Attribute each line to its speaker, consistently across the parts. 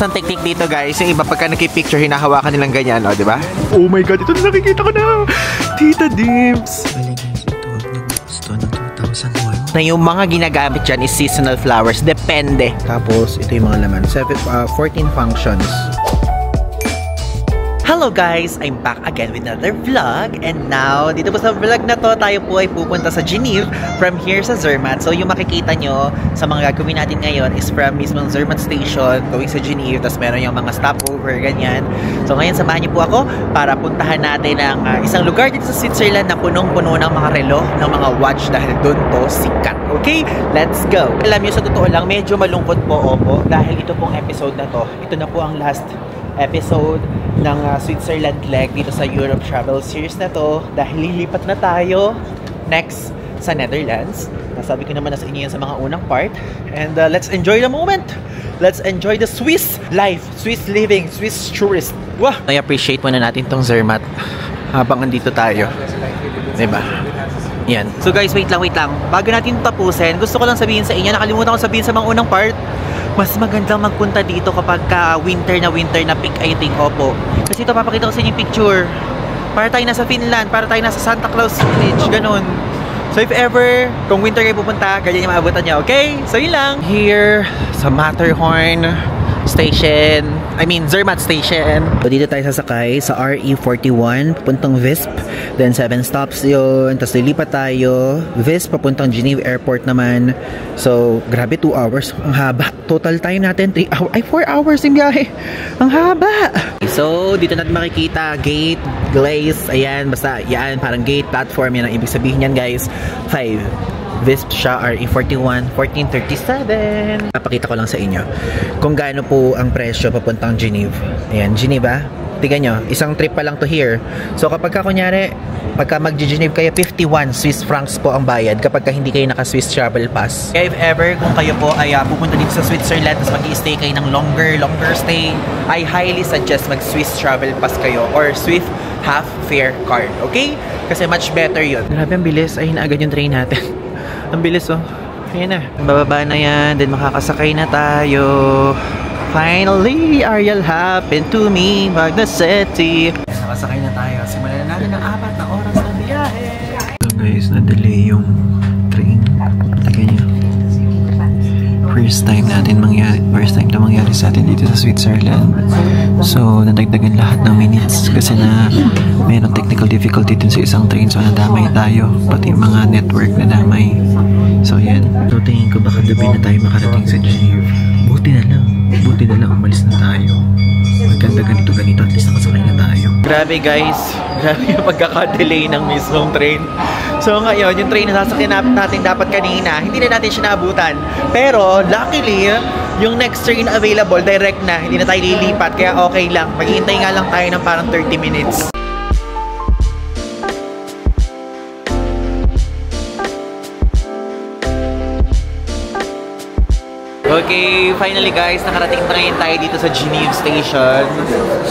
Speaker 1: Ang technique dito guys, yung iba pagka nagki-picture, hinahawakan nilang ganyan, o, di ba? Oh my god, ito na nakikita ko na! Tita Dims!
Speaker 2: Bali guys, ito nag-gusto ng 2001.
Speaker 1: Na yung mga ginagamit dyan is seasonal flowers, depende.
Speaker 2: Tapos, ito yung mga laman. 14 functions.
Speaker 1: Hello guys! I'm back again with another vlog. And now, dito po sa vlog na to, tayo po ay pupunta sa Geneve from here sa Zermatt. So yung makikita nyo sa mga gagawin natin ngayon is from mismong Zermatt Station going sa Geneve. Tapos meron yung mga stopover, ganyan. So ngayon, samahan niyo po ako para puntahan natin ang isang lugar dito sa Switzerland na punong-puno ng mga relo, ng mga watch dahil doon to sikat. Okay? Let's go! Alam nyo, sa totoo lang, medyo malungkot po, opo. Dahil ito pong episode na to, ito na po ang last episode ng Switzerland leg dito sa Europe Travel Series na to dahil lilipat na tayo next sa Netherlands. Nasabi ko naman na sa inyo yan sa mga unang part. And let's enjoy the moment. Let's enjoy the Swiss life, Swiss living, Swiss tourist. Wow! I appreciate muna natin tong Zermatt habang andito tayo. Diba? Yan. So guys, wait lang. Bago natin tapusin, gusto ko lang sabihin sa inyo, nakalimutan ko sabihin sa mga unang part, mas magandang magpunta dito kapag winter na peak, I think. Opo. Kasi ito, papakita ko sa inyo yung picture. Para tayo nasa Finland, para tayo nasa Santa Claus Village, ganun. So if ever, kung winter kayo pupunta, ganyan yung maabutan nyo, okay? So yun lang. Here, sa Matterhorn Station, Zermatt Station.
Speaker 2: So dito tayo sasakay sa RE41, pupuntang Visp. Then 7 stops yun. Tapos lilipat tayo. Visp, papuntang Geneva Airport naman. So, grabe 2 hours. Ang haba. Total time natin 3 hours. Ay, 4 hours yung biyahe. Ang haba. So, dito natin makikita gate, glaze. Ayan, basta yan. Parang gate, platform. Yan ang ibig sabihin yan, guys. 5. Visp siya, RE41, 1437. Papakita ko lang sa inyo kung gaano po ang presyo papuntang Geneva. Ayan, Geneva. Tignan nyo, isang trip pa lang to here. So kapag kunyari, pagka mag-Geneva kayo, 51 Swiss francs po ang bayad kapag hindi kayo naka-Swiss Travel Pass.
Speaker 1: Kaya if ever, kung kayo po ay pupunta dito sa Switzerland tapos mag-i-stay kayo ng longer stay, I highly suggest mag-Swiss Travel Pass kayo or Swiss half fare card. Okay? Kasi much better yun.
Speaker 2: Grabe, ang bilis. Ay, naagad yung train natin. Ang bilis, oh. Ayan na.
Speaker 1: Bababa na yan. Then makakasakay na tayo. Finally, Ariel happened to me. Magna City. Nakasakay na tayo. Simulan na natin ang 4 na oras na biyahe.
Speaker 2: So guys, na-delay yung train. Tignan nyo. First time na mangyari sa atin dito sa Switzerland. So, nadagdagan lahat ng minutes kasi na mayroong technical difficulty din sa isang train. So, nadamay tayo. Pati yung mga network nadamay. So, yan. So, tingin ko baka gabi na tayo makarating sa Geneva. Buti na lang umalis na tayo. Maganda ganito. At least nakasakay na tayo.
Speaker 1: Grabe guys. Grabe yung pagkaka-delay ng mismong train. So ngayon, yung train na sasakyan natin dapat kanina, hindi na natin siya naabutan. Pero, luckily, yung next train available, direct na. Hindi na tayo lilipat. Kaya okay lang. Maghihintay nga lang tayo ng parang 30 minutes. Okay, finally guys, nakarating na ngayon tayo dito sa Geneve Station.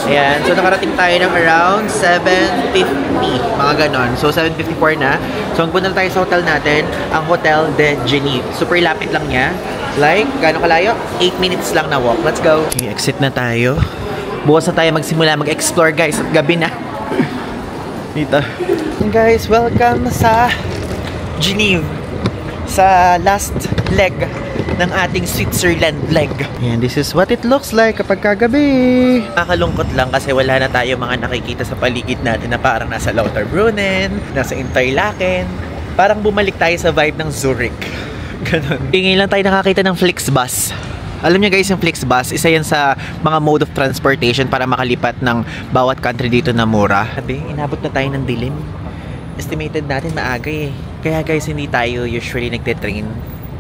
Speaker 1: Ayan, so nakarating tayo ng around 7:50, mga ganon. So 7:54 na. So magpunta na tayo sa hotel natin, ang Hotel de Geneve. Super lapit lang niya. Like, gano'ng kalayo? 8 minutes lang na walk. Let's go.
Speaker 2: Okay, exit na tayo.
Speaker 1: Bukas na tayo magsimula mag-explore guys at gabi na. Dito. And guys, welcome sa Geneve. Sa last leg ng ating Switzerland leg.
Speaker 2: Ayan, this is what it looks like kapag kagabi.
Speaker 1: Nakakalungkot lang kasi wala na tayo mga nakikita sa paligid natin na parang nasa Lauterbrunnen, nasa Interlaken. Parang bumalik tayo sa vibe ng Zurich. Ganon. Ngayon lang tayo nakakita ng Flixbus. Alam niyo guys, yung Flixbus, isa yan sa mga mode of transportation para makalipat ng bawat country dito na mura. Sabi, inabot na tayo ng dilim. Estimated natin maaga eh. Kaya guys, hindi tayo usually nagte-train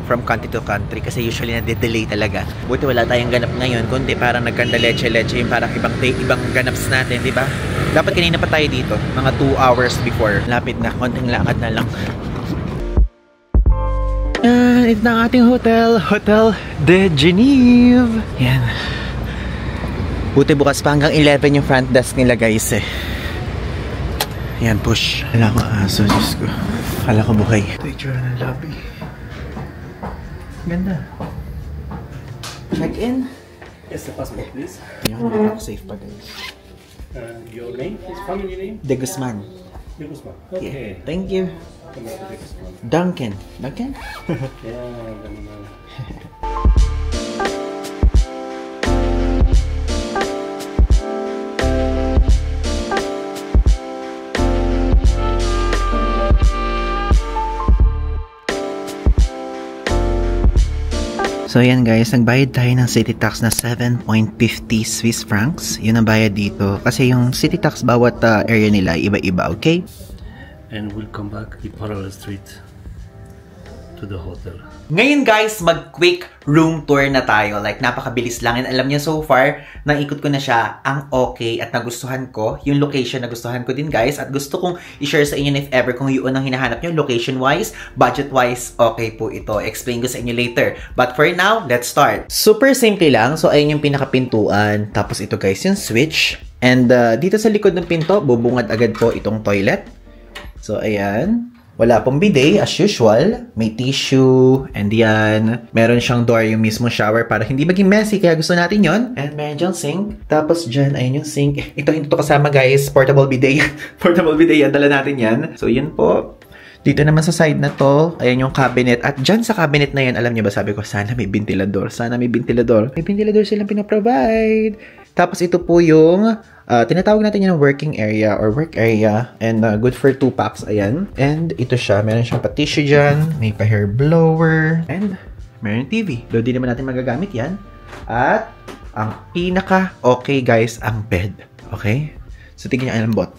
Speaker 1: from country to country kasi usually nade-delay talaga. Buti wala tayong ganap ngayon, kundi parang nagkanda-leche-leche yung parang ibang ganaps natin, di ba? Dapat kanina pa tayo dito, mga 2 hours before. Lapit na, konting lakad na lang.
Speaker 2: Yan, ito na ang ating hotel, Hotel de Geneve.
Speaker 1: Yan. Buti bukas pa hanggang 11 yung front desk nila guys eh. Yan, push.
Speaker 2: Wala ko aso, Diyos ko.
Speaker 1: Kala ko buhay.
Speaker 2: Ito yung tsura ng lobby. Ganda.
Speaker 1: Check in.
Speaker 3: Yes, the passport, please.
Speaker 2: Yung safe pa guys.
Speaker 3: Your name, please, family name?
Speaker 2: De Guzman.
Speaker 3: De Guzman.
Speaker 2: Yeah.
Speaker 3: Okay.
Speaker 2: Thank you.
Speaker 3: Come on, De Guzman.
Speaker 2: Duncan. Duncan?
Speaker 3: Yeah,
Speaker 2: So yan guys, nagbayad tayo ng city tax na 7.50 Swiss francs. Yun ang bayad dito. Kasi yung city tax bawat area nila iba-iba, okay?
Speaker 3: and we'll come back the parallel street to the hotel.
Speaker 1: Ngayon guys, mag-quick room tour na tayo. Like, napakabilis lang. And alam niyo, so far, naikot ko na siya. Ang okay at nagustuhan ko. Yung location nagustuhan ko din guys. At gusto kong i-share sa inyo if ever kung yun ang hinahanap nyo. Location-wise, budget-wise, okay po ito. Explain ko sa inyo later. But for now, let's start. Super simple lang. So, ayun yung pinakapintuan. Tapos ito guys, yung switch. And dito sa likod ng pinto, bubungad agad po itong toilet. So, ayan. Wala pong bidet, as usual. May tissue, and yan. Meron siyang door, yung mismo shower, para hindi maging messy, kaya gusto natin yon. And meron dyan sink. Tapos dyan, ayun yung sink. Ito, hindi to kasama guys, portable bidet. Portable bidet yan, dala natin yan. So, yun po. Dito naman sa side na to, ayan yung cabinet. At dyan sa cabinet na yan, alam niyo ba, sabi ko, sana may ventilador. Sana may ventilador. May ventilador silang pinaprovide. Tapos ito po yung tinatawag natin yung working area or work area, and good for 2 packs, ayan. And ito siya, meron siyang pa-tissue dyan, may pa-hair blower, and meron TV. Though di naman natin magagamit yan. At ang pinaka-okay guys, ang bed. Okay? So tignan nyo ang lambot.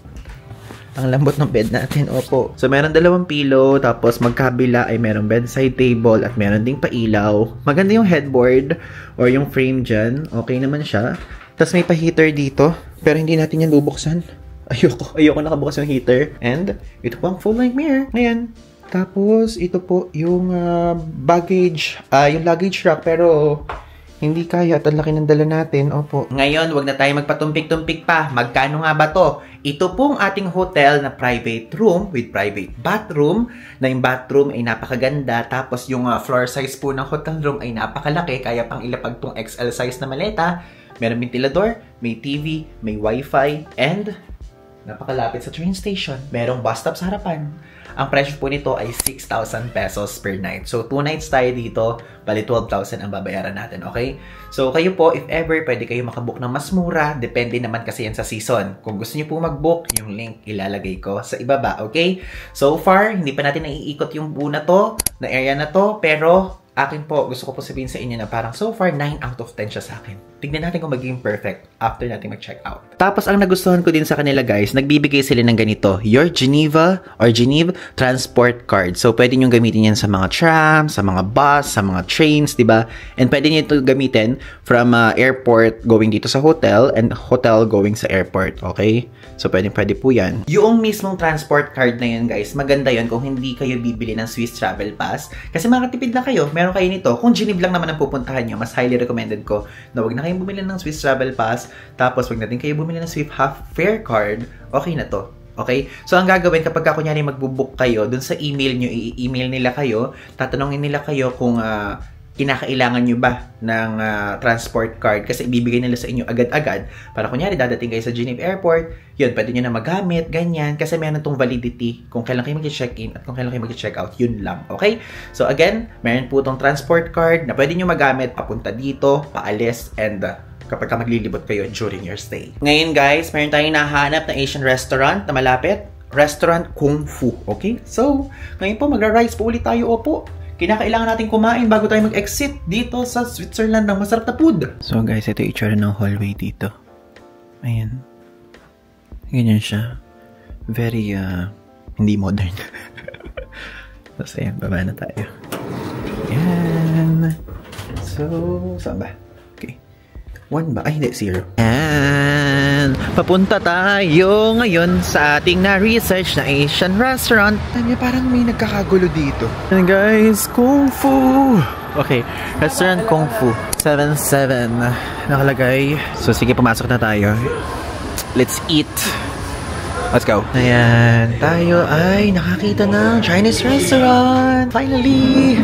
Speaker 1: Ang lambot ng bed natin, opo. So meron 2 pillow, tapos magkabila ay merong bedside table at meron ding pailaw. Maganda yung headboard or yung frame dyan. Okay naman siya. Tapos may pa-heater dito, pero hindi natin yan bubuksan. Ayoko nakabukas yung heater. And ito po ang full-length mirror. Ayan. Tapos ito po yung baggage, yung luggage rack, pero hindi kaya at ang laki ng dala natin. Opo. Ngayon, wag na tayo magpatumpik-tumpik pa. Magkano nga ba to? Ito pong ating hotel na private room with private bathroom. Na yung bathroom ay napakaganda. Tapos yung floor size po ng hotel room ay napakalaki. Kaya pang ilapag tong XL size na maleta. Meron ventilador, may TV, may wifi, and napakalapit sa train station. Merong bus stop sa harapan. Ang presyo po nito ay 6,000 pesos per night. So, 2 nights tayo dito, bali 12,000 ang babayaran natin, okay? So, kayo po, if ever, pwede kayo makabook ng mas mura. Depende naman kasi yan sa season. Kung gusto niyo po mag-book, yung link ilalagay ko sa ibaba, okay? So far, hindi pa natin naiikot yung buo na to, na area na to, pero akin po, gusto ko po sabihin sa inyo na parang so far, 9 out of 10 siya sa akin. Tignan natin kung magiging perfect after natin mag-check out. Tapos, ang nagustuhan ko din sa kanila guys, nagbibigay sila ng ganito, your Geneva or Geneve transport card. So, pwede nyo gamitin yan sa mga tram, sa mga bus, sa mga trains, diba? And pwede nyo ito gamitin from airport going dito sa hotel and hotel going sa airport, okay? So, pwede po yan. Yung mismong transport card na yun guys, maganda yun kung hindi kayo bibili ng Swiss Travel Pass. Kasi makatipid na kayo, meron kayo nito. Kung Geneve lang naman ang pupuntahan nyo, mas highly recommended ko na wag na kayong bumili ng Swiss Travel Pass, tapos wag na din kayo bumili ng Swiss Half Fare Card, okay na to. Okay? So, ang gagawin kapag kunyari magbubook kayo, dun sa email nyo, i-email nila kayo, tatanungin nila kayo kung kinakailangan nyo ba ng transport card kasi ibibigay nila sa inyo agad-agad para kunyari dadating kayo sa Geneve Airport, yun, pwede nyo na magamit, ganyan, kasi meron tong validity kung kailan kayo mag-check-in at kung kailan kayo mag-check-out, yun lang, okay? So again, meron po tong transport card na pwede nyo magamit papunta dito, paalis, and kapag ka maglilibot kayo during your stay. Ngayon guys, meron tayong nahanap na Asian restaurant na malapit, Restaurant Kung Fu, okay? So, ngayon po, magra-rice po ulit tayo, opo. Kinakailangan natin kumain bago tayo mag-exit dito sa Switzerland ng masarap na food. So guys, ito yung itsura ng hallway dito. Ayan. Ganyan siya. Very, hindi modern. Tapos ayan, baba na tayo. Ayan. So, saan ba? Okay. 1 ba? Ay, hindi. 0. And papunta tayo ngayon sa ating na-research na Asian restaurant. Parang may nagkakagulo dito. And guys, Kung Fu! Okay, Restaurant Kung Fu. 77 nakalagay. So sige, pumasok na tayo. Let's eat. Let's go. Ayan, tayo ay nakakita ng Chinese restaurant. Finally!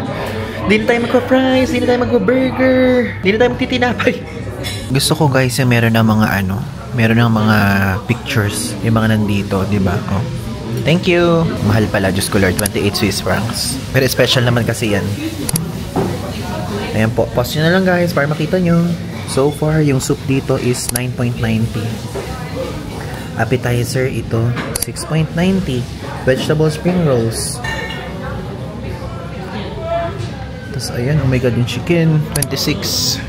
Speaker 1: Hindi na tayo magpa-fries, hindi na tayo magpa-burger, hindi na tayo magtitinapay.
Speaker 2: Gusto ko guys yung meron ng mga meron ng mga pictures yung mga nandito, di ba? Oh. Thank you. Mahal pala, Diyos ko Lord, 28 Swiss francs. Pero special naman kasi yan. Ayan po, pause nyo na lang guys para makita nyo. So far, yung soup dito is 9.90. Appetizer ito, 6.90. Vegetable spring rolls. Tapos ayan, oh my god, yung chicken, 26.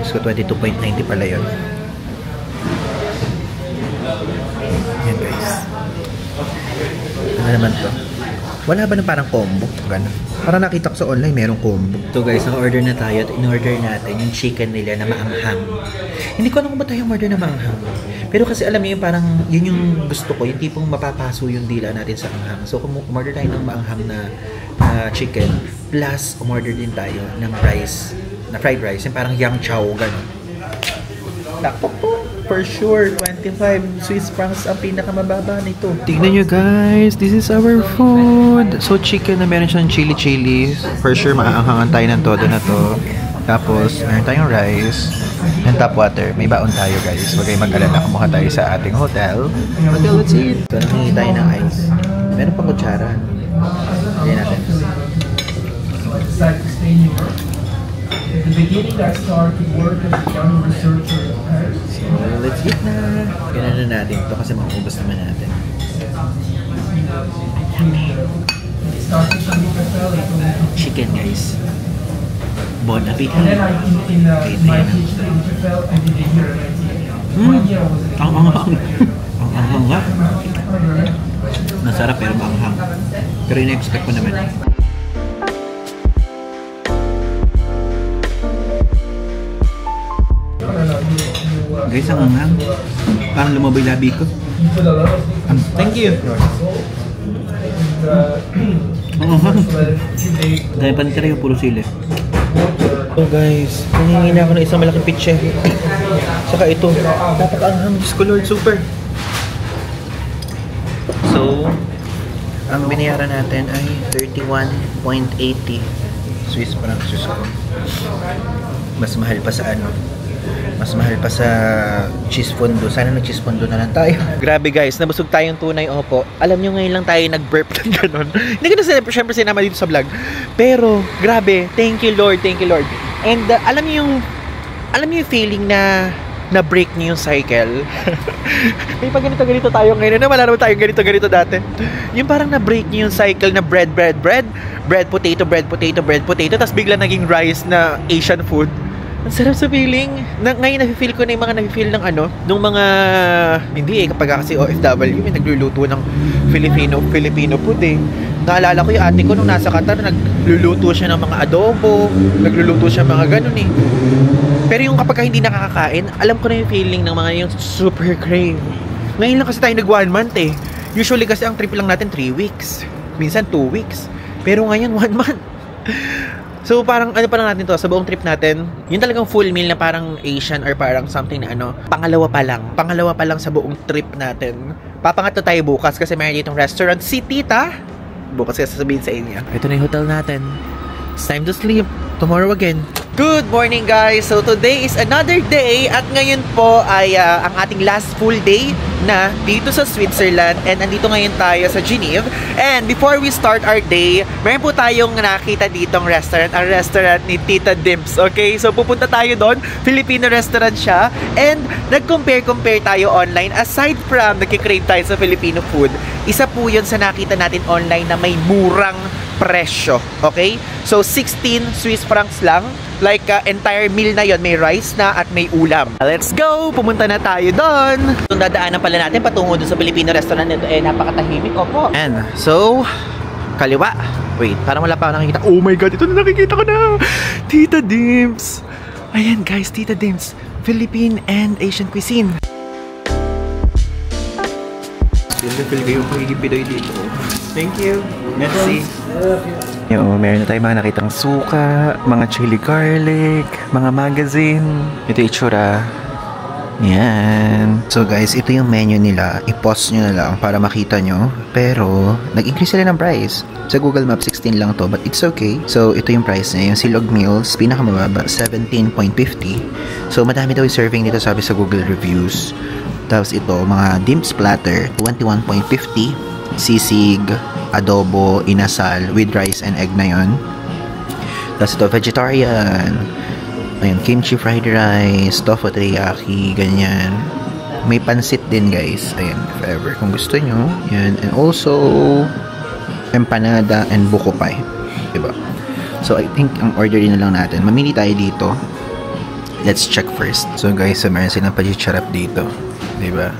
Speaker 2: So 22.90 pala yun. Yan guys. Ano naman to? Wala ba na parang combo? Ganun. Parang nakita ko sa online, merong combo. So guys, naka-order na tayo at in-order natin yung chicken nila na maanghang. Hindi ko alam kung ba tayo order na maanghang. Pero kasi alam niyo parang yun yung gusto ko, yung tipong mapapaso yung dila natin sa anghang. So kung umorder tayo ng maanghang na chicken, plus umorder din tayo ng rice, na fried rice, yung parang yang chow, gano'n. Takpo po. For sure, 25 Swiss francs ang pinakamababa nito. Tignan nyo guys, this is our food. So chicken na meron siyang chili. For sure, maaanghangan tayo ng todo na to. Tapos, meron tayong rice and tap water. May baon tayo guys. Huwag kayong mag-alala, kumuha tayo sa ating hotel. Okay, let's eat. So, nangingi tayo ng ice. Meron pang kutsara. Lagyan natin.
Speaker 4: At the beginning, I started to work as a young researcher.
Speaker 2: So, let's eat na. Ganun na natin ito kasi maubos naman natin. Chicken, guys. Bon appetit.
Speaker 4: And then in my PhD in Japan, I did a year at ITM. 1 year was a
Speaker 2: Ang anghang nga. Masarap pero maanghang. Pero ina-expect ko naman. Guys, ang anghang. Parang lumabay labi ko. Thank you. Ang anghang. Dahil panitira yung puro sili. So guys, nangingi na ako ng isang malaking pitche. Saka ito. Napaka-anghang. Diyos ko Lord, super. So, ang binayaran natin ay 31.80 Swiss francs. Diyos ko. Mas mahal pa sa mas mahal pa sa cheese fondue. Sana nag-cheese fondue na lang tayo. Grabe guys, nabusog tayong tunay, opo. Alam nyo ngayon lang tayo nag-burp ng ganun. Hindi ko na syempre sinama dito sa vlog. Pero, grabe. Thank you Lord, thank you Lord. And alam nyo yung feeling na na-break niyo yung cycle. May pag ganito tayo ngayon. Wala naman tayong ganito dati. Yung parang na-break niyo yung cycle na bread, potato, tapos bigla naging rice na Asian food. Ang sarap sa feeling. Ngayon nafe-feel ko na yung mga nafe-feel ng nung mga hindi kapag kasi OFW may nagluluto ng Filipino food eh. Naalala ko yung ate ko nung nasa Qatar, nagluluto siya ng mga adobo, nagluluto siya mga ganun eh. Pero yung kapag hindi nakakakain, alam ko na yung feeling ng mga yung super crave. Ngayon lang kasi tayo nag 1 month eh. Usually kasi ang trip lang natin 3 weeks. Minsan 2 weeks. Pero ngayon 1 month. So parang pa lang natin to sa buong trip natin. Yung talagang full meal na parang Asian or parang something na pangalawa pa lang sa buong trip natin. Papangatlo tayo bukas kasi mayroon ditong restaurant si Tita. Bukas kasi sasabihin sa inyo. Ito na yung hotel natin. It's time to sleep. Tomorrow again. Good morning guys! So today is another day at ngayon po ay ang ating last full day na dito sa Switzerland and andito ngayon tayo sa Geneva. And before we start our day, meron po tayong nakita ditong restaurant, ang restaurant ni Tita Dims. Okay? So pupunta tayo doon. Filipino restaurant siya and nag-compare tayo online aside from nagkikrave tayo sa Filipino food. Isa po yun sa nakita natin online na may murang presyo. Okay? So 16 Swiss francs lang. Like entire meal na yon, may rice na at may ulam. Let's go! Pumunta na tayo doon! Itong dadaanan pala natin patungo doon sa Filipino restaurant nito napakatahimik. Opo. And so, kaliwa. Wait, parang wala pa ako nakikita. Oh my god, ito na nakikita ko na! Tita Dims! Ayan guys, Tita Dims. Philippine and Asian cuisine. Feel kayo pagiging Pinoy dito. Thank you. Merci. Meron na tayo mga nakitang suka, mga chili garlic, mga magazine. Ito itsura. Yan. So guys, ito yung menu nila. I-pause nyo na lang para makita nyo. Pero, nag-increase sila ng price. Sa Google Maps, 16 lang to, but it's okay. So, ito yung price niya. Yung silog meals, pinakamababa, 17.50. So, madami daw yung serving dito, sabi sa Google Reviews. Tapos ito, mga dimps platter, 21.50. Sisig, adobo, inasal, with rice and egg na yun. Tapos ito, vegetarian. Ayun, kimchi fried rice, tofu teriyaki, ganyan. May pansit din, guys. Ayan, if ever, kung gusto nyo. Yan. And also, empanada and buko pie. Diba? So, I think, ang order na lang natin. Mamili tayo dito. Let's check first. So, guys, meron silang pachicharap dito. Diba?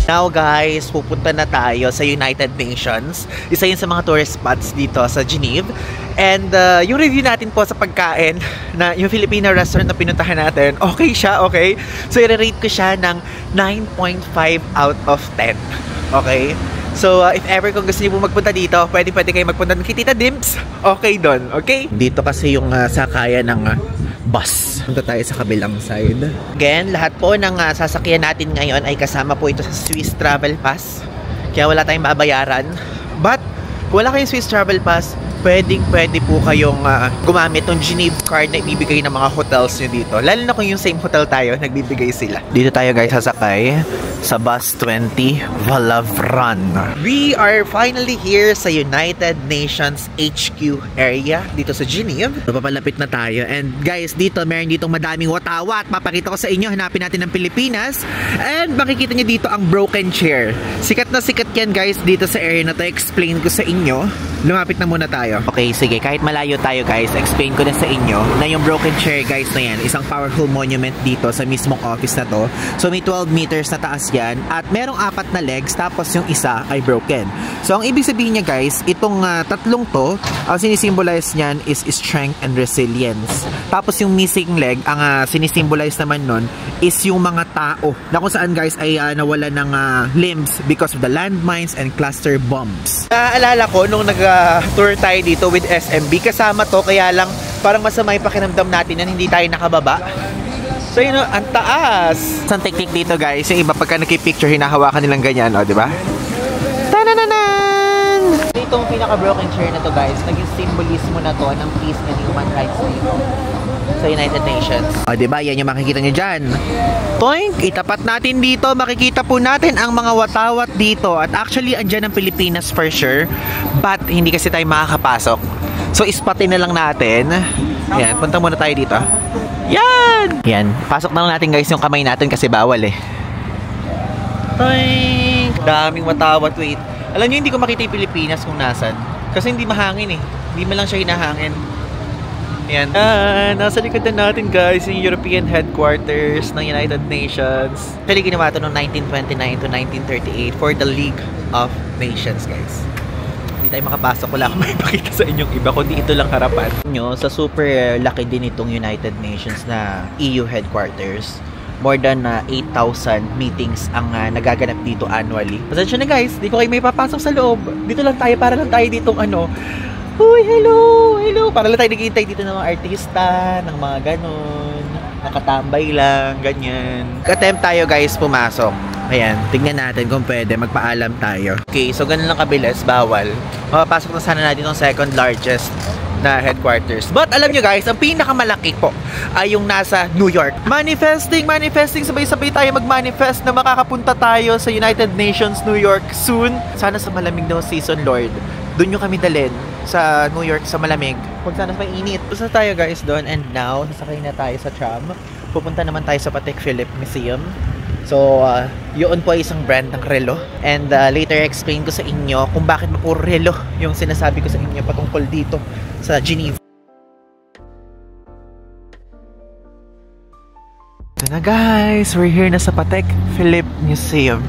Speaker 1: Now guys, pupunta na tayo sa United Nations. Isa yun sa mga tourist spots dito sa Geneva. And yung review natin po sa pagkain na yung Filipino restaurant na pinuntahan natin, okay siya, okay? So i-rate ko siya ng 9.5 out of 10. Okay? So if ever kung gusto niyo po magpunta dito, pwede kayo magpunta ng Tita Dimps. Okay doon, okay? Dito kasi yung sakayan ng bus. Punta tayo sa kabilang side. Again, lahat po ng sasakyan natin ngayon ay kasama po ito sa Swiss Travel Pass. Kaya wala tayong babayaran. But, kung wala kayong Swiss Travel Pass, pwede po kayong gumamit ng Geneva card na ibibigay ng mga hotels nyo dito. Lalo na kung yung same hotel tayo, nagbibigay sila. Dito tayo guys sasakay sa Bus 20 Valavran. We are finally here sa United Nations HQ area dito sa Geneva. Papalapit na tayo. And guys, dito meron ditong madaming watawat. Papakita ko sa inyo, hanapin natin ng Pilipinas. And makikita nyo dito ang broken chair. Sikat na sikat yan guys dito sa area na to. Explain ko sa inyo. Lumapit na muna tayo. Okay, sige. Kahit malayo tayo guys, explain ko na sa inyo na yung broken chair guys na yan, isang powerful monument dito sa mismong office na to. So may 12 meters na taas yan at merong 4 na legs tapos yung isa ay broken. So ang ibig sabihin niya guys, itong tatlong to, ang sinisimbolize niyan is strength and resilience. Tapos yung missing leg, ang sinisimbolize naman nun is yung mga tao na kung saan guys ay nawala ng limbs because of the landmines and cluster bombs. Naalala ko nung nag-tour tayo dito with SMB, kasama to, kaya lang parang masama yung pakiramdam natin na hindi tayo nakababa. So yun, ang taas. Isang technique dito guys, yung iba pagka nakipicture, hinahawakan nilang ganyan, o, diba? Tanananan! Itong pinaka-broken chair na to guys, naging symbolismo na to ng peace and human rights dito sa United Nations. O, diba? Yan yung makikita nyo dyan. Toink! Itapat natin dito, makikita po natin ang mga watawat dito. At actually, andyan ang Pilipinas for sure. But, hindi kasi tayo makakapasok. So, ispatin na lang natin. Yan, punta muna tayo dito. Yan! Yan, pasok na lang natin guys yung kamay natin kasi bawal eh. Toink! Daming watawat, wait. Alam nyo, hindi ko makita yung Pilipinas kung nasan. Kasi hindi mahangin eh. Hindi man lang siya hinahangin. Ayan. Nasa likod na natin guys yung European headquarters ng United Nations. Actually ginawa ito noong 1929 to 1938 for the League of Nations guys. Hindi tayo makapasok, wala akong maipakita sa inyong iba kundi ito lang harapan nyo. Sa super laki din itong United Nations na EU headquarters. More than 8,000 meetings ang nagaganap dito annually. Pasensya na guys, di ko kayo may papasok sa loob. Dito lang tayo, para lang tayo ditong uy, hello, hello. Para lang tayo naghihintay dito ng mga artista, ng mga ganon. Nakatambay lang, ganyan. Attempt tayo guys pumasok. Ayan, tignan natin kung pwede, magpaalam tayo. Okay, so ganun lang kabilis, bawal. Mapapasok na sana natin yung second largest na headquarters. But alam nyo guys, ang pinakamalaki po ay yung nasa New York. Manifesting, sabay-sabay tayo mag-manifest na makakapunta tayo sa United Nations New York soon. Sana sa malamig daw season, Lord. Doon nyo kami dalhin sa New York sa malamig. Huwag sana sa mainit. Pusa tayo guys doon, and now sasakay na tayo sa tram. Pupunta naman tayo sa Patek Philippe Museum. So, yun po ay isang brand ng relo. And later explain ko sa inyo kung bakit puro relo yung sinasabi ko sa inyo patungkol dito sa Geneva. Ito na guys, we're here na sa Patek Philippe Museum.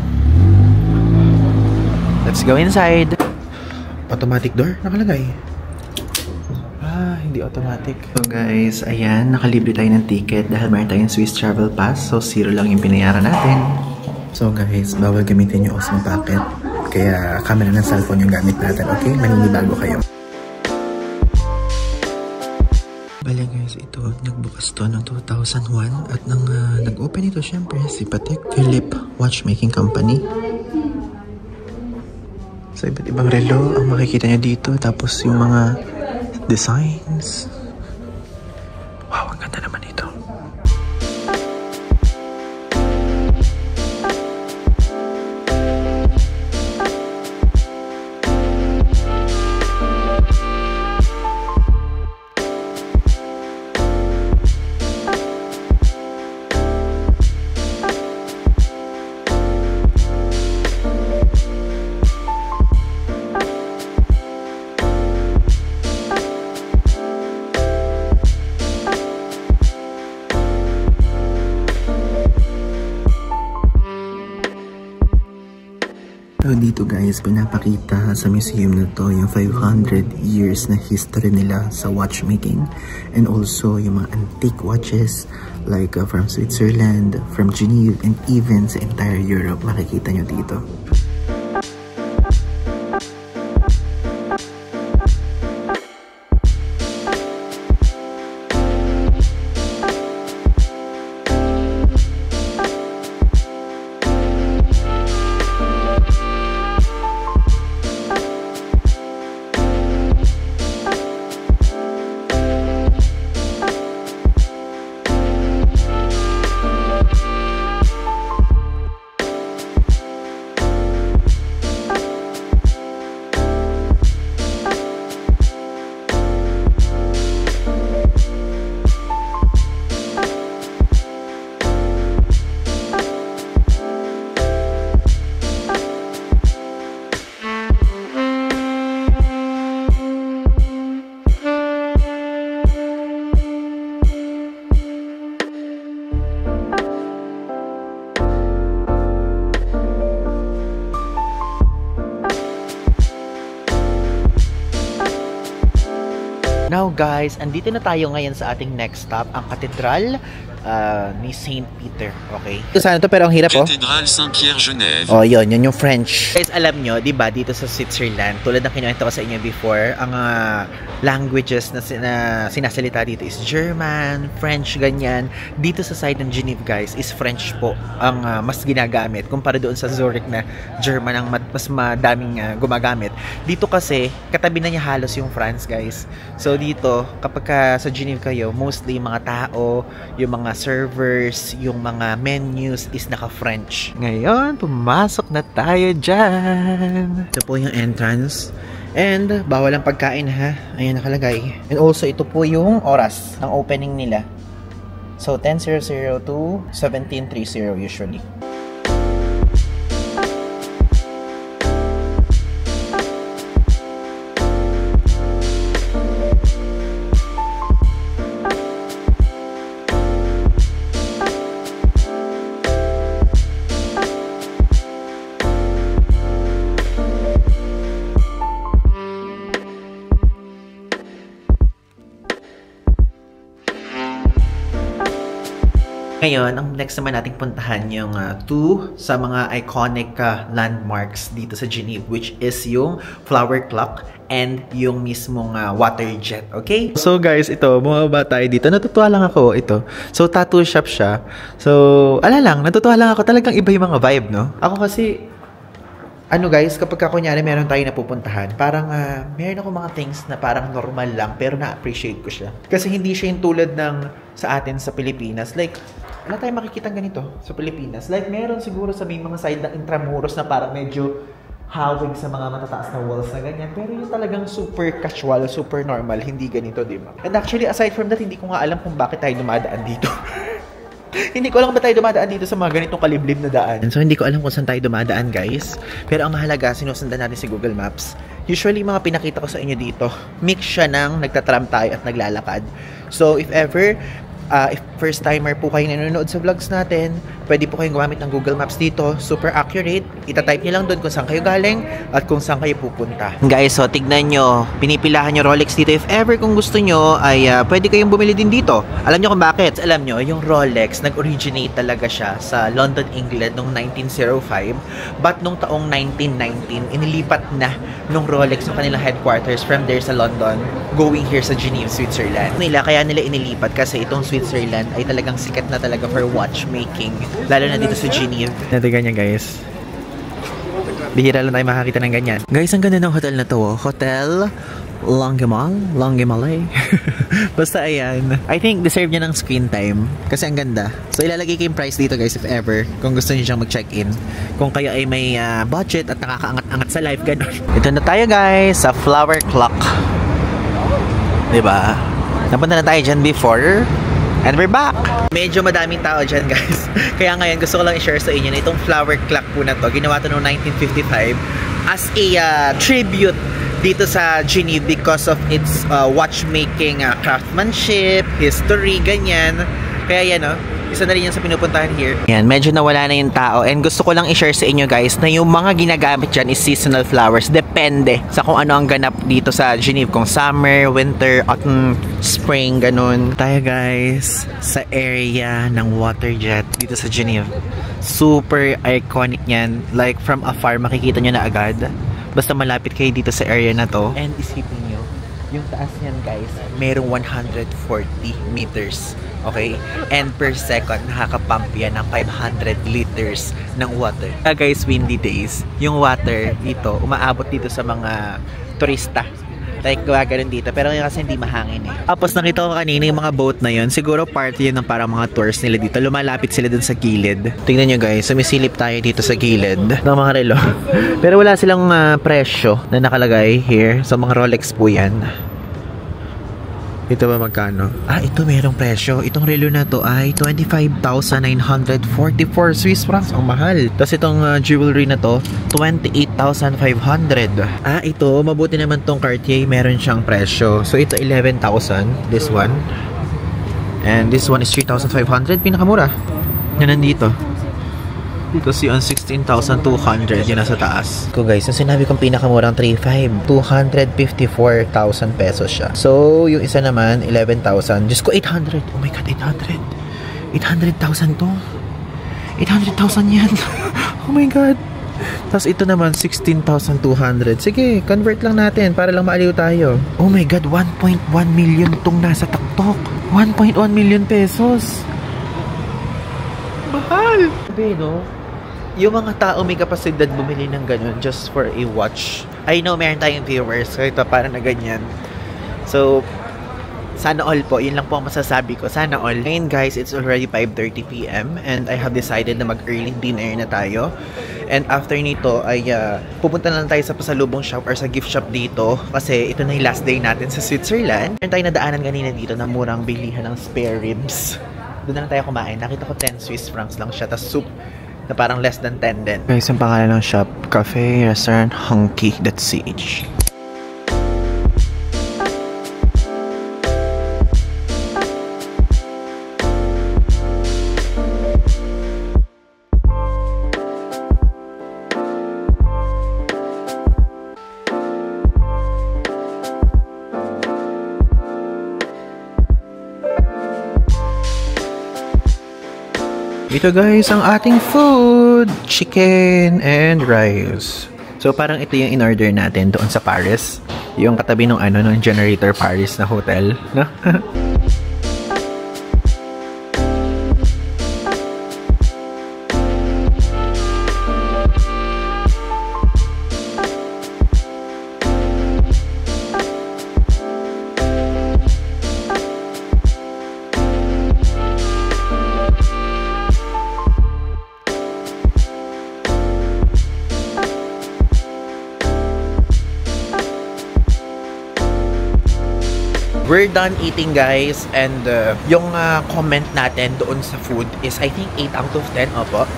Speaker 1: Let's go inside.
Speaker 2: Automatic door, nakalagay. Hindi automatic. So guys, ayan, nakalibre tayo ng ticket dahil mayroon tayong Swiss Travel Pass. So 0 lang yung binayaran natin. So guys, bawal gamitin yung Osmo Pocket. Kaya camera ng cellphone yung gamit natin, okay? Maninibago kayo. Bale guys, ito, nagbukas to ng 2001 at nang nag-open ito, syempre, si Patek Philippe Watchmaking Company. So, iba't ibang relo ang makikita nyo dito. Tapos yung mga designs. Wow, ang ganda naman ito. So dito guys, pinapakita sa museum na to yung 500 years na history nila sa watchmaking and also yung mga antique watches like from Switzerland, from Geneva, and even sa entire Europe makikita nyo dito. Now guys, andito na tayo ngayon sa ating next stop, ang katedral ni Saint Peter, okay? Ito sana to, pero ang hirap, oh.
Speaker 5: Cathédrale Saint-Pierre Genève.
Speaker 2: Oh, yun yung French.
Speaker 1: Guys, alam nyo, di ba, dito sa Switzerland, tulad ng kinuwento ko sa inyo before, ang languages na sinasalita dito is German, French, ganyan. Dito sa side ng Geneva, guys, is French po ang mas ginagamit kumpara doon sa Zurich na German ang mas madaming gumagamit. Dito kasi, katabi na niya halos yung France, guys. So dito, kapag sa Geneva kayo, mostly yung mga tao, yung mga servers, yung mga menus is naka-French. Ngayon, pumasok na tayo dyan.
Speaker 2: Ito po yung entrance. And bawal ang pagkain, ha. Ayan nakalagay. And also ito po yung oras ng opening nila. So 10:00 to 17:30 usually.
Speaker 1: Ngayon, ang next naman nating puntahan yung two sa mga iconic landmarks dito sa Geneva, which is yung flower clock and yung mismong water jet, okay?
Speaker 2: So guys, ito, bumaba tayo dito. Natutuwa lang ako, ito. So tattoo shop siya. So, natutuwa lang ako. Talagang iba yung mga vibe, no? Ako kasi, guys, kapag kunyari meron tayo napupuntahan, parang meron ako mga things na parang normal lang, pero na-appreciate ko siya. Kasi hindi siya yung tulad ng sa atin sa Pilipinas. Like, wala tayong makikita ganito sa Pilipinas. Like, meron siguro sa may mga side ng Intramuros na parang medyo hawig sa mga matataas na walls na ganyan. Pero yung talagang super casual, super normal, hindi ganito, di ba? And actually, aside from that, hindi ko nga alam kung bakit tayo dumadaan dito. Hindi ko alam ba tayo dumadaan dito sa mga ganitong kaliblib na daan. So, hindi ko alam kung saan tayo dumadaan, guys. Pero ang mahalaga, sinusundan natin si Google Maps. Usually, mga pinakita ko sa inyo dito, mix siya ng nagtatram tayo at naglalakad. So, if ever, if first timer po kayo nanonood sa vlogs natin,
Speaker 1: Pwede po kayong gumamit ng Google Maps dito. Super accurate. Itatype nyo lang doon kung saan kayo galing at kung saan kayo pupunta. Guys, so tignan nyo. Pinipilahan nyo Rolex dito. If ever kung gusto nyo, ay pwede kayong bumili din dito. Alam nyo kung bakit? Alam nyo, yung Rolex, nag-originate talaga siya sa London, England noong 1905. But nung taong 1919, inilipat na nung Rolex ng kanilang headquarters from there sa London, going here sa Geneva, Switzerland. Kaya nila inilipat kasi itong Switzerland ay talagang sikat na talaga for watchmaking. Lalo na dito sa Geneva. Natin ganyan, guys. Bihira lang tayo makakita ng ganyan. Guys, ang ganda ng hotel na to. Hotel Longuemale. Basta ayan. I think deserve niya ng screen time. Kasi ang ganda. So ilalagay ko yung price dito, guys, if ever. Kung gusto niyo siyang mag-check-in. Kung kayo ay may budget at nakakaangat-angat sa life, gano'n. Ito na tayo, guys, sa Flower Clock. Diba? Napunta na tayo dyan before. And we're back! Medyo madaming tao dyan, guys. Kaya ngayon, gusto ko lang i-share sa inyo na itong flower clock po na to. Ginawa to noong 1955 as a tribute dito sa Geneva because of its watchmaking craftsmanship, history, ganyan. Kaya yan, isa na rin yan sa pinupuntahan here. Yan, medyo nawala na yung tao. And gusto ko lang i-share sa inyo, guys, na yung mga ginagamit dyan is seasonal flowers. Depende sa kung ano ang ganap dito sa Geneva. Kung summer, winter, autumn, spring, ganun. Tayo, guys, sa area ng water jet dito sa Geneva. Super iconic yan. Like, from afar, makikita nyo na agad. Basta malapit kayo dito sa area na to. And isipin nyo, yung taas niyan, guys, merong 140 meters. Okay? And per second, nakakapump yan ng 500 liters ng water. Guys, windy days, yung water dito, umaabot dito sa mga turista. Like, gawaganon dito. Pero ngayon kasi hindi mahangin eh. Tapos nakita ko kanina yung mga boat na yun. Siguro part yun ng parang mga tours nila dito. Lumalapit sila dun sa gilid. Tingnan nyo, guys, sumisilip tayo dito sa gilid ng mga relo. Pero wala silang presyo na nakalagay here. So mga Rolex po yan. Ito ba magkano? Ito merong presyo. Itong relo na to ay 25,944 Swiss francs. Ang mahal. Tapos itong jewelry na to, 28,500. Ito, mabuti naman tong Cartier. Meron siyang presyo. So ito 11,000. This one. And this one is 3,500. Pinakamura. Yan nandito. Tapos yung 16,200 yun nasa taas. Ko guys, yung sinabi kong pinakamurang 3,500, 254,000 pesos siya. So, yung isa naman, 11,000. Diyos ko, 800. Oh my God, 800. 800,000 to. 800,000 yan. Oh my God. Tapos ito naman, 16,200. Sige, convert lang natin para lang maaliw tayo. Oh my God, 1.1 million tong nasa TikTok. 1.1 million pesos. Mahal. Sabi, no? Yung mga tao may kapasidad bumili ng ganun just for a watch. I know meron tayong viewers kahit parang na ganyan. So, sana all po. Yun lang po ang masasabi ko. Sana all. Ngayon guys, it's already 5:30 PM and I have decided na mag-early dinner na tayo. And after nito ay pupunta na lang tayo sa pasalubong shop or sa gift shop dito kasi ito na yung last day natin sa Switzerland. Meron tayong nadaanan kanina dito na murang bilihan ng spare ribs. Doon na lang tayo kumain. Nakita ko 10 Swiss francs lang siya. Tapos soup na parang less than 10 din. Guys, ang pangalan ng shop, Cafe Restaurant Hunky.ch. Ito guys, ang ating food, chicken and rice. So parang ito yung in-order natin doon sa Paris. Yung katabi ng ng Generator Paris na hotel, no? We're done eating guys and yung comment natin doon sa food is I think 8 out of 10 opo.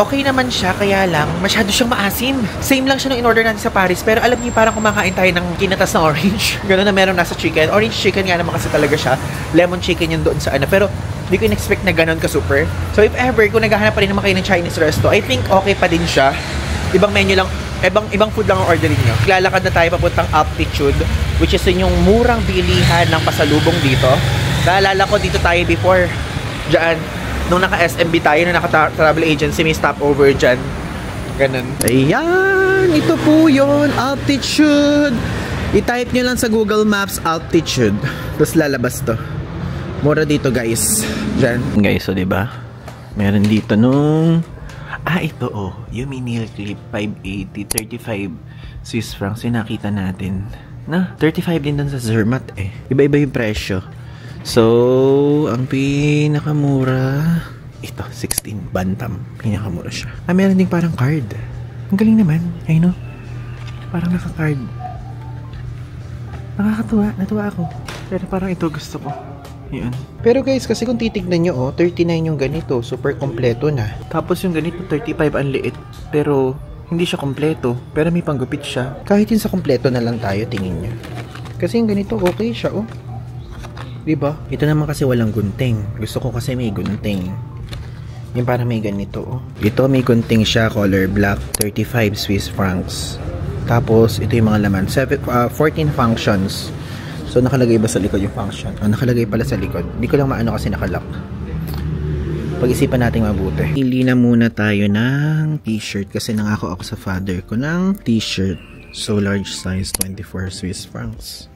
Speaker 1: Okay naman siya, kaya lang masyado siyang maasim. Same lang siya nung in-order natin sa Paris pero alam niyo parang kumakain tayo ng kinatas na orange. Gano'n na meron nasa chicken. Orange chicken nga naman kasi talaga siya. Lemon chicken yung doon sa pero Hindi ko in-expect na ganun ka-super. So if ever, kung naghahanap pa rin naman kayo ng Chinese resto, I think okay pa din siya. Ibang menu lang, ibang food lang ang ordering nyo. Lalakad na tayo papuntang Altitude, which is yung murang bilihan ng pasalubong dito. Naalala ko dito tayo before, dyan, nung naka-SMB tayo, nung naka-travel agency, may stopover dyan. Ganun.
Speaker 2: Ayan, ito po yun, Altitude. I-type nyo lang sa Google Maps, Altitude. Tapos lalabas to. Mura dito guys. Diyan. Guys, so diba? Meron dito nung... ito yung nail clip, 580, 35 Swiss francs. Yung nakita natin. Na, 35 din dun sa Zermatt eh. Iba-iba yung presyo. So, ang pinakamura... ito, 16 Bantam. Pinakamura siya. Meron din parang card. Ang galing naman. Ay no? Parang naka-card. Nakakatuwa. Natuwa ako. Pero parang ito gusto ko. Yun. Pero guys, kasi kung titignan nyo, 39 yung ganito. Super kompleto na. Tapos yung ganito, 35 ang liit. Pero, hindi siya kompleto. Pero may panggupit siya. Kahit yun sa kompleto na lang tayo, tingin nyo. Kasi yung ganito, okay siya, Diba? Ito naman kasi walang gunting. Gusto ko kasi may gunting. Yung parang may ganito, Ito may gunting siya, color black, 35 Swiss francs. Tapos, ito yung mga laman. 14 functions. So, nakalagay ba sa likod yung function? Nakalagay pala sa likod. Hindi ko lang maano kasi nakalock. Pag-isipan natin mabuti. Pili na muna tayo ng t-shirt kasi nangako ako sa father ko ng t-shirt. So, large size, 24 Swiss francs.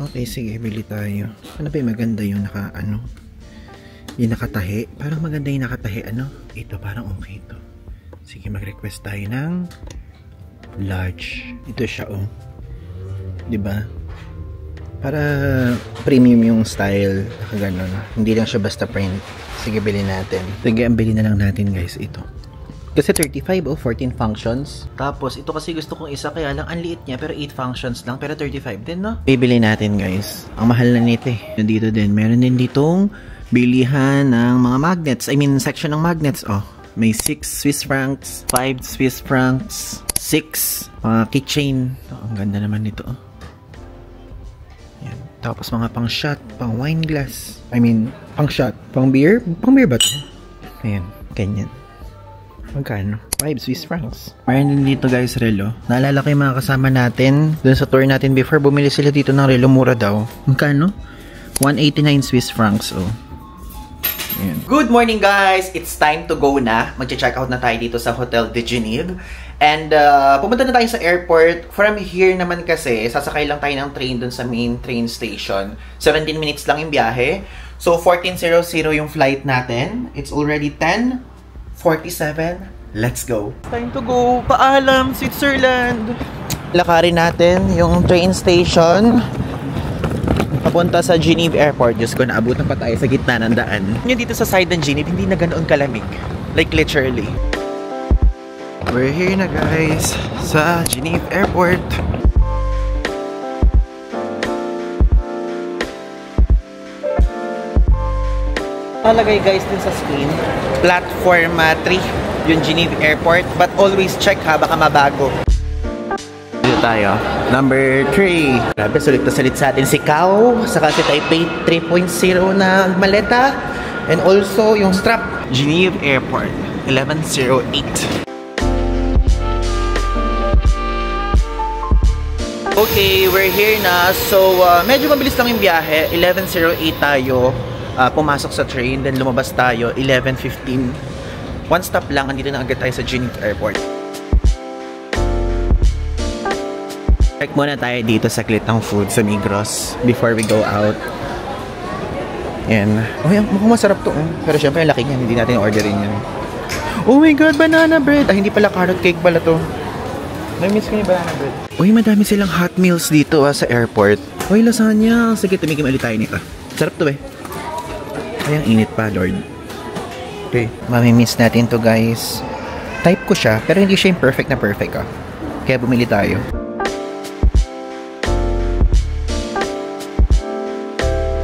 Speaker 2: Okay, sige, bili tayo. Ano ba yung maganda yung yung nakatahi? Parang maganda yung nakatahi, Ito, parang okay ito. Sige, mag-request tayo ng large. Ito siya, Diba? Para premium yung style, nakaganon. Hindi lang siya basta print. Sige, bilhin natin. Sige, ang bilhin na lang natin guys, ito. Kasi 35, 14 functions. Tapos, ito kasi gusto kong isa, kaya lang ang liit niya, pero 8 functions lang, pero 35 din, no? Bibili natin guys. Ang mahal na nito eh. Nandito din, meron din ditong bilihan ng mga magnets. I mean, section ng magnets, May 6 Swiss francs, 5 Swiss francs, 6 mga keychain. Ang ganda naman nito, Yan. Tapos mga pang shot, pang wine glass. I mean, pang shot, pang beer. Pang beer ba ito? Ayan, ganyan. Magkano? 5 Swiss francs. Mayroon din dito guys, relo. Naalala ko yung mga kasama natin. Doon sa tour natin before, bumili sila dito ng relo. Mura daw. Magkano? 189 Swiss francs, Ayan.
Speaker 1: Good morning guys! It's time to go na. Mag-check out na tayo dito sa Hotel de Genève. And pumunta na tayo sa airport. From here naman kasi, sasakay lang tayo ng train dun sa main train station. 17 minutes lang yung biyahe. So 14:00 yung flight natin. It's already 10:47. Let's go! Time to go! Paalam, Switzerland!
Speaker 2: Lakarin natin yung train station papunta sa Genève Airport. Diyos ko, naabutan pa tayo sa gitna ng daan.
Speaker 1: Yung dito sa side ng Genève, hindi na ganoon kalamig. Like literally.
Speaker 2: We're here na guys sa Genève Airport.
Speaker 1: Nalagay guys din sa screen, platform 3 yung Genève Airport, but always check baka mabago.
Speaker 2: Dito tayo, number 3.
Speaker 1: Grabe, sulit na sulit sa atin si Kao, saka si Taipei 3.0 na maleta, and also yung strap. Genève Airport, 11:08. Okay, we're here na. So, medyo mabilis lang yung biyahe. 11:08 tayo. Pumasok sa train, then lumabas tayo 11:15. One stop lang, andito na agad tayo sa Genève Airport.
Speaker 2: Check muna tayo dito sa Klitang Food sa Migros before we go out. Yan. Mukhang masarap to. Pero syempre ang laki niyan, hindi natin orderin yan. Oh my god, banana bread! Hindi pala carrot cake pala to.
Speaker 1: Na-miss ko yung banana bread.
Speaker 2: Uy, madami silang hot meals dito sa airport. Uy, lasagna. Sige, tumigim ulit tayo nito. Sarap to Ay, ang init pa, Lord. Okay, mamimiss natin to guys. Type ko siya, pero hindi siya yung perfect na perfect Kaya bumili tayo.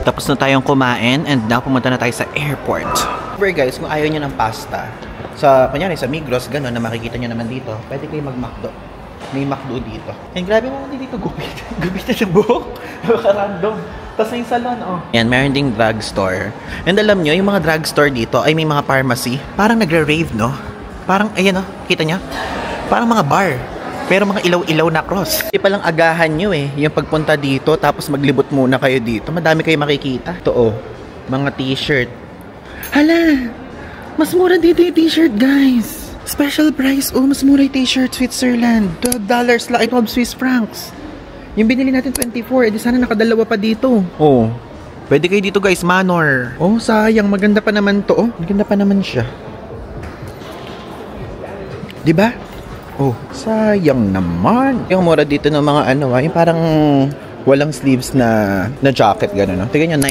Speaker 2: Tapos na tayong kumain and now pumunta na tayo sa airport.
Speaker 1: Remember guys, kung ayaw nyo ng pasta, sa, kunyari sa Migros, gano'n na makikita nyo naman dito, pwede kayo mag-McDo. may McDo dito. And grabe mo dito gupit. Gupit na ng buhok. Random. Tapos may salon, oh. Yan, meron ding drugstore. And alam nyo, yung mga drugstore dito ay may mga pharmacy. Parang nagre-rave, no? Parang, ayan, oh. Kita nyo? Parang mga bar. Pero mga ilaw-ilaw na cross. Hindi palang agahan nyo eh. Yung pagpunta dito, tapos maglibot muna kayo dito. Madami kayo makikita. Ito, oh. Mga t-shirt. Hala! Mas mura dito yung t-shirt, guys. Special price. Oh, mas mura yung t-shirt, Switzerland. $12 lang. Ay, 12 Swiss francs. Yung binili natin 24, edi sana nakadalawa pa dito. Oh, pwede kayo dito guys, Manor. Oh, sayang, maganda pa naman to. Oh, maganda pa naman siya. Diba? Oh, sayang naman. Yung mura dito ng mga ano, yung parang walang sleeves na jacket, gano'n, no? Tignan nyo,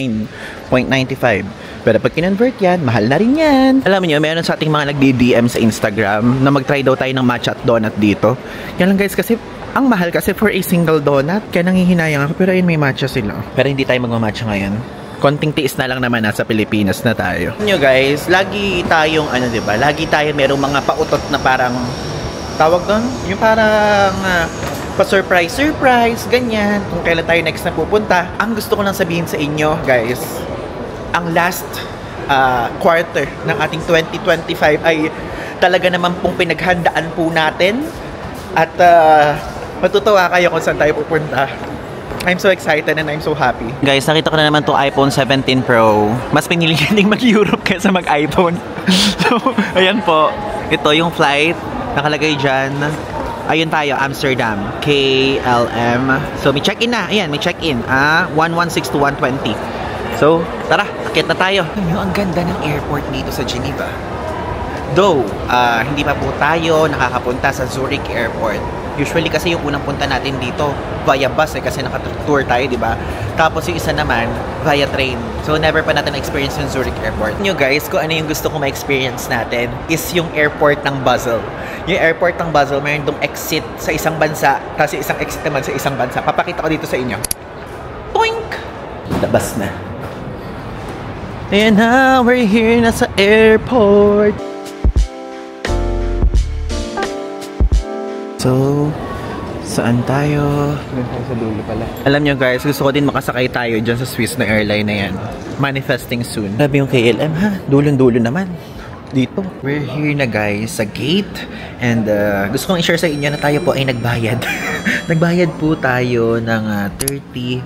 Speaker 1: 9.95. Pero pag kinonvert yan, mahal na rin yan. Alam niyo, meron sa ating mga nagdi-DM sa Instagram na mag-try daw tayo ng matcha at donut dito. Yan lang guys, kasi ang mahal kasi for a single donut. Kaya nanghihinayang ako. Pero ayun, may matcha sila. Pero hindi tayo magmamatcha ngayon. Konting tiis na lang naman nasa Pilipinas na tayo. Nyo guys, lagi tayong ano, diba? Lagi tayo merong mga pautot na parang tawag doon? Yung parang pa-surprise, ganyan. Kung kailan tayo next na pupunta. Ang gusto ko lang sabihin sa inyo, guys, ang last quarter ng ating 2025 ay talaga naman pong pinaghandaan po natin. At matutuwa kayo kung saan tayo pupunta. I'm so excited and I'm so happy. Guys, nakita ko na naman itong iPhone 17 Pro. Mas pinili natin mag-Europe kaysa mag-iPhone. So, ayan po. Ito yung flight. Nakalagay dyan. Ayun tayo, Amsterdam. KLM. So, may check-in na. Ayan, may check-in. 116 to 120. So, tara. Akit na tayo. Ang ganda ng airport dito sa Geneva. Though, hindi pa po tayo nakakapunta sa Zurich Airport. Usually kasi yung unang punta natin dito via bus kasi naka-tour tayo, di ba? Tapos yung isa naman via train. So never pa natin na-experience yung Zurich Airport. Nyo guys, kung ano yung gusto ko ma-experience natin is yung airport ng Basel. Yung airport ng Basel, mayroon dong exit sa isang bansa, kasi isang exit naman sa isang bansa. Papakita ko dito sa inyo. Toink! Labas na. And now we're here na sa airport. So, saan tayo? Sa dulo pala. Alam nyo guys, gusto ko din makasakay tayo dyan sa Swiss na airline na yan. Manifesting soon. Sabi yung KLM ha, dulon-dulo naman. Dito. We're here na guys sa gate. And gusto kong i-share sa inyo na tayo po ay nagbayad. Nagbayad po tayo ng 37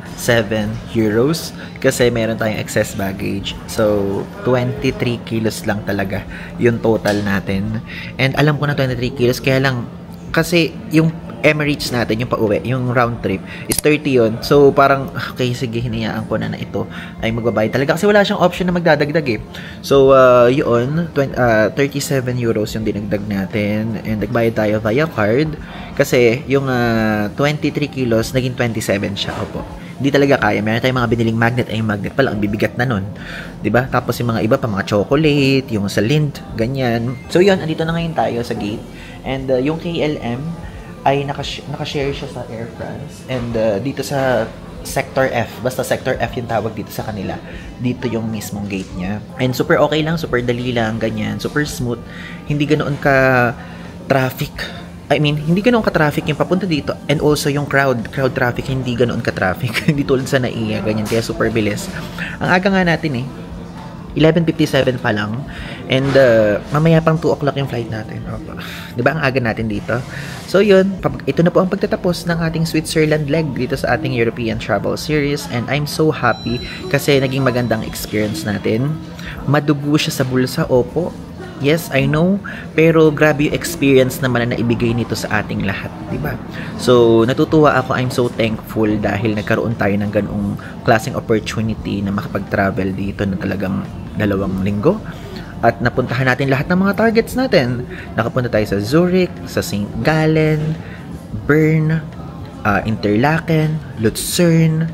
Speaker 1: euros kasi meron tayong excess baggage. So, 23 kilos lang talaga yung total natin. And alam ko na 23 kilos, kaya lang kasi yung Emirates natin, yung pauwi, yung round trip is 30 yun. So parang, okay, sige, hinayaan ko na ito ay magbabayad talaga. Kasi wala siyang option na magdadagdag eh. So yun, 37 euros yung dinagdag natin. And nagbayad tayo via card. Kasi yung 23 kilos, naging 27 siya. Opo. Hindi talaga kaya. Meron tayong mga biniling magnet. Ay, yung magnet pala, ang bibigat na nun. Diba? Tapos yung mga iba pa, mga chocolate, yung sa Lindt, ganyan. So yun, andito na ngayon tayo sa gate. And yung KLM ay nakashare siya sa Air France. And dito sa Sector F, basta Sector F yung tawag dito sa kanila. Dito yung mismong gate niya. And super okay lang, super dali lang, ganyan. Super smooth. Hindi ganoon ka traffic. I mean, hindi ganoon ka-traffic yung papunta dito. And also yung crowd traffic, hindi ganoon ka-traffic. Hindi tulad sa NAIA, ganyan. Kaya super bilis. Ang aga nga natin eh. 11:57 pa lang. And mamaya pang 2 o'clock yung flight natin. Diba ang aga natin dito? So yun, ito na po ang pagtatapos ng ating Switzerland leg dito sa ating European Travel Series. And I'm so happy kasi naging magandang experience natin. Madugo siya sa bulsa, opo. Yes, I know. Pero grabe yung experience naman na naibigay nito sa ating lahat, diba? So, natutuwa ako. I'm so thankful dahil nagkaroon tayo ng ganung klaseng opportunity na makapag-travel dito na talagang 2 linggo. At napuntahan natin lahat ng mga targets natin. Nakapunta tayo sa Zurich, sa St. Gallen, Bern, Interlaken, Lucerne,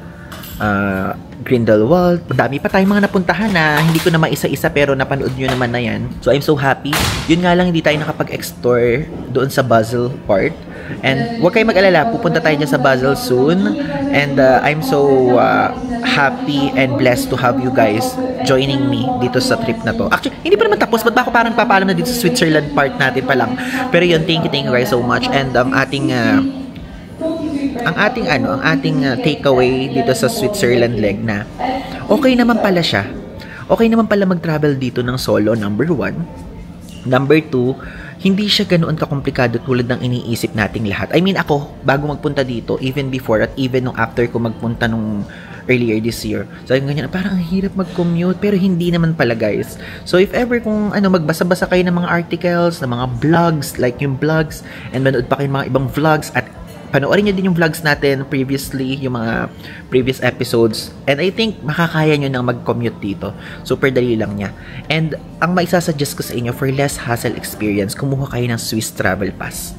Speaker 2: Grindelwald. Madami pa tayong mga napuntahan na hindi ko na maisa-isa pero napanood nyo naman na yan. So I'm so happy. Yun nga lang hindi tayo nakapag-explore doon sa Basel part. And huwag kayong mag-alala, pupunta tayo dyan sa Basel soon. And I'm so happy and blessed to have you guys joining me dito sa trip na to. Actually, hindi pa naman tapos. Ba't ba ako parang papalam na dito sa Switzerland part natin pa lang? Pero yun, thank you guys so much. And ang ating takeaway dito sa Switzerland leg na okay naman pala siya. Okay naman pala mag-travel dito ng solo, number 1. Number 2, hindi siya ganoon kakomplikado tulad ng iniisip nating lahat. I mean ako, bago magpunta dito, even before at even nung after ko magpunta nung earlier this year. So yung ganyan, parang ang hirap mag-commute pero hindi naman pala guys. So if ever kung magbasa-basa kayo ng mga articles, ng mga vlogs, like yung vlogs, and manood pa kayo ng mga ibang vlogs at panoorin nyo din yung vlogs natin previously, yung mga previous episodes. And I think makakaya nyo nang mag-commute dito. Super dali lang niya. And ang maisasuggest ko sa inyo for less hassle experience, kumuha kayo ng Swiss Travel Pass.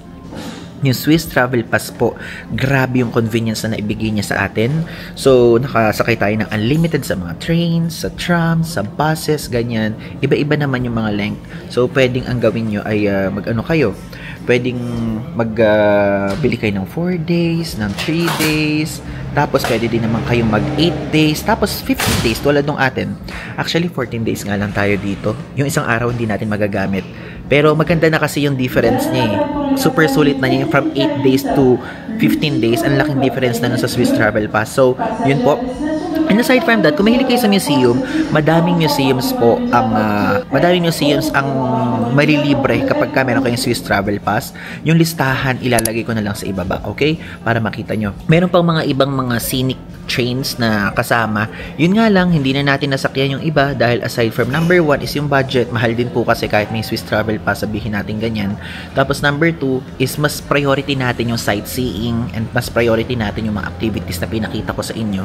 Speaker 2: Yung Swiss Travel Pass po, grabe yung convenience na naibigay niya sa atin. So, nakasakay tayo ng unlimited sa mga trains, sa trams, sa buses, ganyan. Iba-iba naman yung mga length. So, pwedeng ang gawin nyo ay kayo. Pwedeng magbili kayo ng 4 days, ng 3 days. Tapos, pwede din naman kayong mag 8 days. Tapos, 15 days, tulad nung atin. Actually, 14 days nga lang tayo dito. Yung isang araw hindi natin magagamit. Pero maganda na kasi yung difference niya eh. Super sulit na niya from 8 days to 15 days. Ang laking difference na sa Swiss Travel Pass. So, yun po. And aside from that, kung mahilig kayo sa museum, madaming museums ang malilibre kapag meron kayong Swiss Travel Pass. Yung listahan, ilalagay ko na lang sa ibaba, okay? Para makita nyo. Meron pang mga ibang mga scenic trains na kasama. Yun nga lang, hindi na natin nasakyan yung iba dahil aside from number 1 is yung budget. Mahal din po kasi kahit may Swiss Travel Pass, sabihin natin ganyan. Tapos number 2 is mas priority natin yung sightseeing and mas priority natin yung mga activities na pinakita ko sa inyo.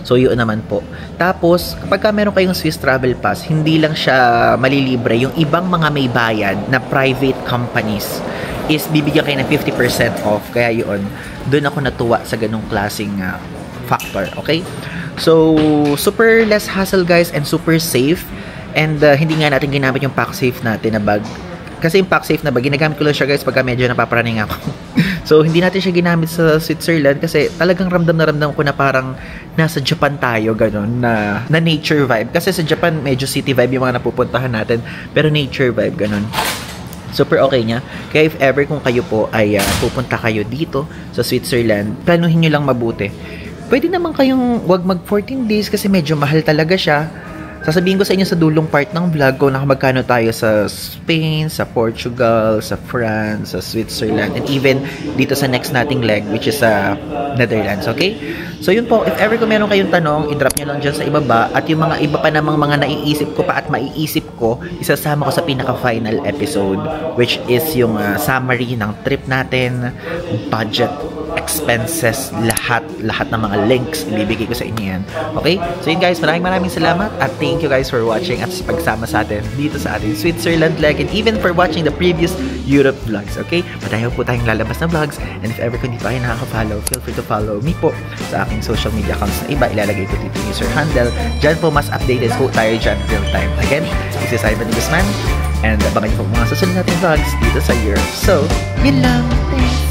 Speaker 2: So yun naman po. Tapos, kapag meron kayong Swiss Travel Pass, hindi lang siya malilibre. Yung ibang mga may bayad na private companies is bibigyan kayo ng 50% off. Kaya yun, doon ako natuwa sa ganung klaseng factor, okay? So, super less hassle guys and super safe. And hindi nga natin ginamit yung PackSafe natin na bag. Kasi yung PackSafe na bag, ginagamit ko lang siya guys pagka medyo napaparaning ako. So, hindi natin siya ginamit sa Switzerland kasi talagang ramdam ko na parang nasa Japan tayo, ganun, na nature vibe. Kasi sa Japan, medyo city vibe yung mga napupuntahan natin. Pero nature vibe, ganun. Super okay niya. Kaya if ever kung kayo po ay pupunta kayo dito sa Switzerland, planuhin nyo lang mabuti. Pwede naman kayong wag mag 14 days kasi medyo mahal talaga siya. Sasabihin ko sa inyo sa dulong part ng vlog kung magkano tayo sa Spain, sa Portugal, sa France, sa Switzerland, and even dito sa next nating leg which is sa Netherlands, okay? So yun po, if ever kung meron kayong tanong, i-drop nyo lang dyan sa ibaba at yung mga iba pa namang mga naiisip ko pa at maiisip ko, isasama ko sa pinaka-final episode which is yung summary ng trip natin, budget, expenses, lahat ng mga links ibibigay ko sa inyo yan. Okay? So yun guys, maraming salamat at thank you guys for watching at sa pagsama sa atin dito sa ating Switzerland leg and even for watching the previous Europe vlogs. Okay? Matayo po tayong lalabas na vlogs and if ever kung di pa kayo nakaka-follow, feel free to follow me po sa aking social media accounts na iba. Ilalagay ko dito user handle. Diyan po mas updated po tayo dyan real time. Again, this is Ivan Guzman and abangan niyo po mga susunod natin vlogs dito sa Europe. So, yun lang. Thanks!